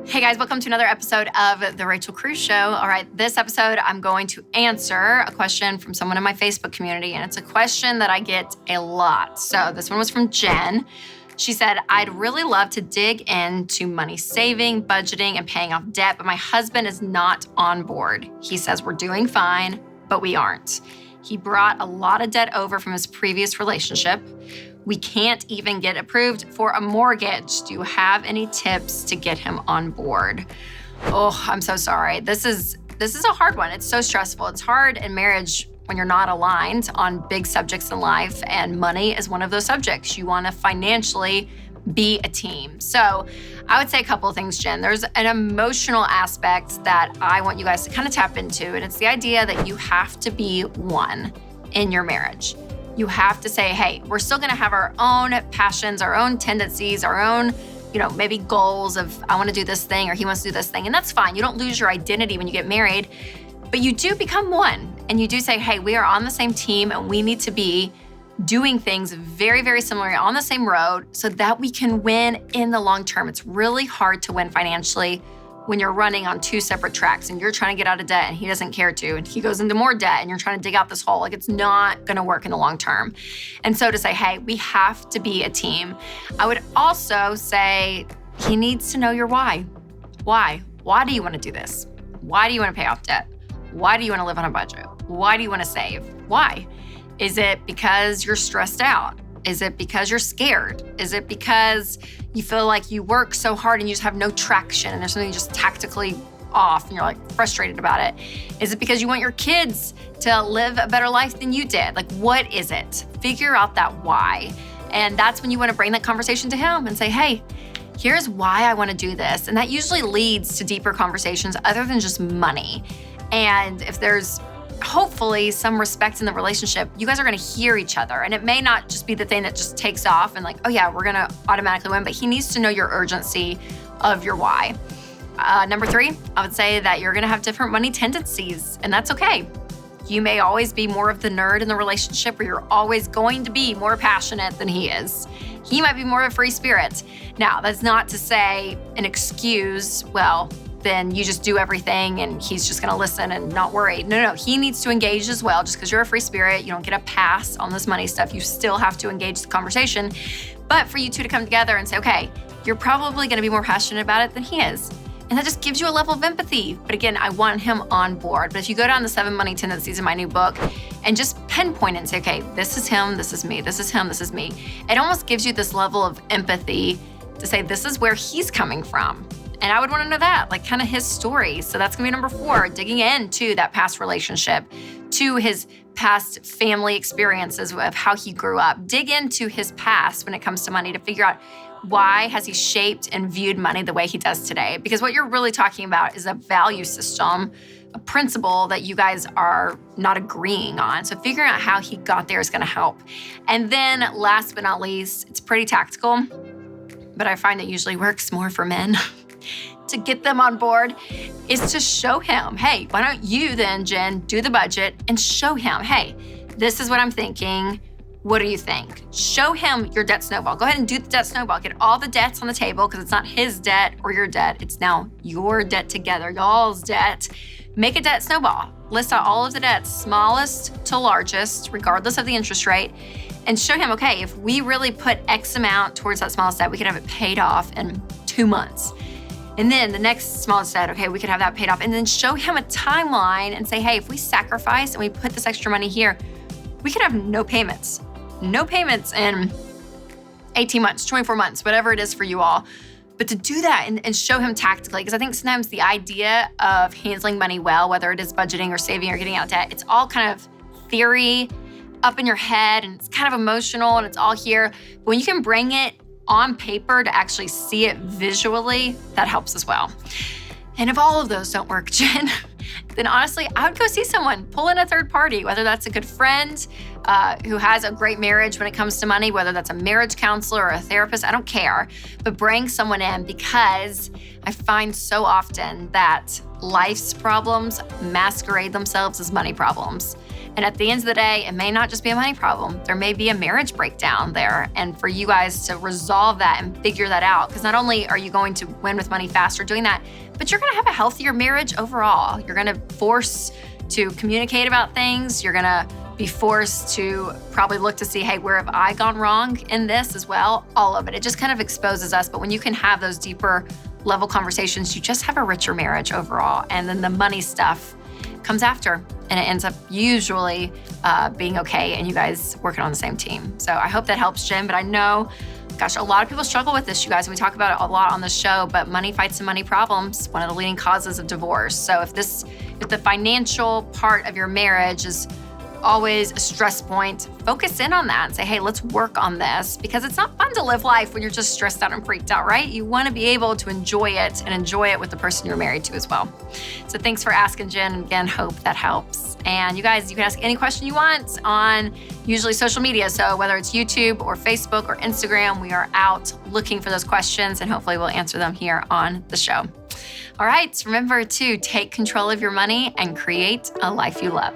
Hey guys, welcome to another episode of The Rachel Cruze Show. All right, this episode, I'm going to answer a question from someone in my Facebook community, and it's a question that I get a lot. So this one was from Jen. She said, I'd really love to dig into money saving, budgeting, and paying off debt, but my husband is not on board. He says we're doing fine, but we aren't. He brought a lot of debt over from his previous relationship. We can't even get approved for a mortgage. Do you have any tips to get him on board? Oh, I'm so sorry. This is a hard one. It's so stressful. It's hard in marriage when you're not aligned on big subjects in life, and money is one of those subjects. You want to financially be a team. So I would say a couple of things, Jen. There's an emotional aspect that I want you guys to kind of tap into, and it's the idea that you have to be one in your marriage. You have to say, hey, we're still gonna have our own passions, our own tendencies, our own, maybe goals of I wanna do this thing or he wants to do this thing, and that's fine. You don't lose your identity when you get married, but you do become one. And you do say, hey, we are on the same team and we need to be doing things very, very similar on the same road so that we can win in the long term. It's really hard to win financially when you're running on two separate tracks and you're trying to get out of debt and he doesn't care to, and he goes into more debt and you're trying to dig out this hole. Like, it's not gonna work in the long term. And so to say, hey, we have to be a team. I would also say he needs to know your why. Why? Why do you wanna do this? Why do you wanna pay off debt? Why do you wanna live on a budget? Why do you wanna save? Why? Is it because you're stressed out? Is it because you're scared? Is it because you feel like you work so hard and you just have no traction and there's something just tactically off and you're like frustrated about it? Is it because you want your kids to live a better life than you did? Like, what is it? Figure out that why. And that's when you want to bring that conversation to him and say, hey, here's why I want to do this. And that usually leads to deeper conversations other than just money. And if there's hopefully some respect in the relationship, you guys are gonna hear each other. And it may not just be the thing that just takes off and like, oh yeah, we're gonna automatically win, but he needs to know your urgency of your why. Number 3, I would say that you're gonna have different money tendencies, and that's okay. You may always be more of the nerd in the relationship, or you're always going to be more passionate than he is. He might be more of a free spirit. Now, that's not to say an excuse, well, then you just do everything and he's just gonna listen and not worry. No, he needs to engage as well. Just because you're a free spirit, you don't get a pass on this money stuff. You still have to engage the conversation. But for you two to come together and say, okay, you're probably gonna be more passionate about it than he is. And that just gives you a level of empathy. But again, I want him on board. But if you go down the 7 money tendencies in my new book and just pinpoint it and say, okay, this is him, this is me, this is him, this is me, it almost gives you this level of empathy to say, this is where he's coming from. And I would want to know that, like kind of his story. So that's gonna be number 4, digging into that past relationship, to his past family experiences of how he grew up. Dig into his past when it comes to money to figure out why has he shaped and viewed money the way he does today? Because what you're really talking about is a value system, a principle that you guys are not agreeing on. So figuring out how he got there is gonna help. And then last but not least, it's pretty tactical, but I find it usually works more for men. To get them on board is to show him, hey, why don't you then, Jen, do the budget and show him, hey, this is what I'm thinking. What do you think? Show him your debt snowball. Go ahead and do the debt snowball. Get all the debts on the table because it's not his debt or your debt. It's now your debt together, y'all's debt. Make a debt snowball. List out all of the debts, smallest to largest, regardless of the interest rate, and show him, okay, if we really put X amount towards that smallest debt, we could have it paid off in 2 months. And then the next smallest debt, okay, we could have that paid off. And then show him a timeline and say, hey, if we sacrifice and we put this extra money here, we could have no payments in 18 months, 24 months, whatever it is for you all. But to do that and show him tactically, because I think sometimes the idea of handling money well, whether it is budgeting or saving or getting out of debt, it's all kind of theory up in your head and it's kind of emotional and it's all here. But when you can bring it on paper to actually see it visually, that helps as well. And if all of those don't work, Jen, then honestly, I would go see someone, pull in a third party, whether that's a good friend who has a great marriage when it comes to money, whether that's a marriage counselor or a therapist, I don't care, but bring someone in, because I find so often that life's problems masquerade themselves as money problems. And at the end of the day, it may not just be a money problem. There may be a marriage breakdown there. And for you guys to resolve that and figure that out, because not only are you going to win with money faster doing that, but you're gonna have a healthier marriage overall. You're gonna force to communicate about things. You're gonna be forced to probably look to see, hey, where have I gone wrong in this as well? All of it. It just kind of exposes us. But when you can have those deeper level conversations, you just have a richer marriage overall. And then the money stuff comes after, and it ends up usually being okay and you guys working on the same team. So I hope that helps, Jen. But I know, gosh, a lot of people struggle with this, you guys. And we talk about it a lot on the show, but money fights and money problems, one of the leading causes of divorce. So if the financial part of your marriage is always a stress point, focus in on that and say, hey, let's work on this, because it's not fun to live life when you're just stressed out and freaked out, right? You want to be able to enjoy it and enjoy it with the person you're married to as well. So thanks for asking, Jen. And again, hope that helps. And you guys, you can ask any question you want on usually social media. So whether it's YouTube or Facebook or Instagram, we are out looking for those questions and hopefully we'll answer them here on the show. All right, remember to take control of your money and create a life you love.